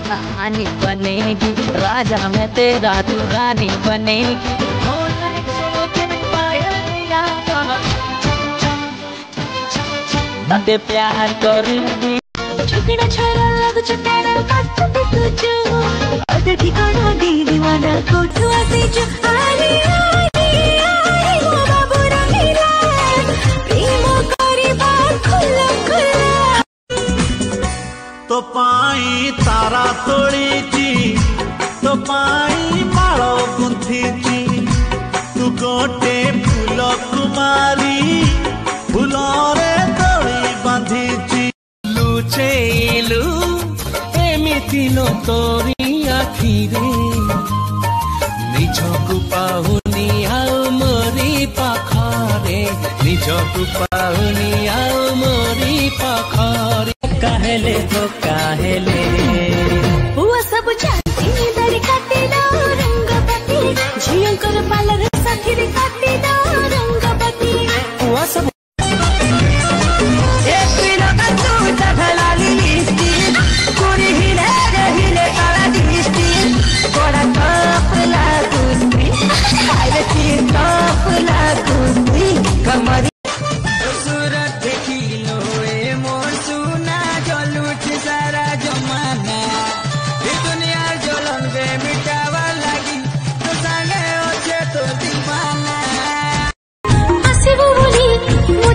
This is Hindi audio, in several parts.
कहानी बनेगी राजा मैं तेरा तू रानी बनेगी। ते प्यार करूंगी चुकना छारा लग चुकेना काटते तुझो अद ठिकाना दी दीवाना कोठो आसे जो आली आली वो बाबू रंगीला प्रेम करी बात खुला खुला तो पाई तारा तोड़ी तो पाई मालो गुंथी तू गोटे फूल कुमारी फूलरे तोड़ी बांधी लुचेलु एमिति लो तोरी आखिरे निजकु पाहुनी आउ मोरी पाखरे निजकु पाहुनी आउ मोरी पाखरे काहेले तो काहेले हुआ सब जानती दरी काटी दो रंगपति झियंकर पालर साथी रे काटी दो रंगपति हुआ सब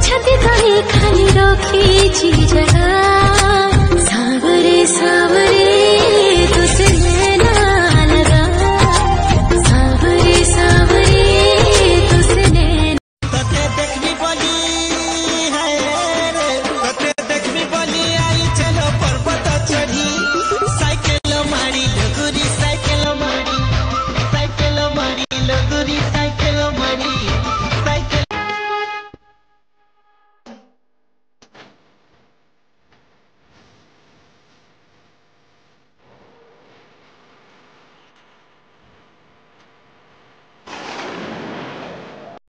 छाती धरी खाली रखी जगह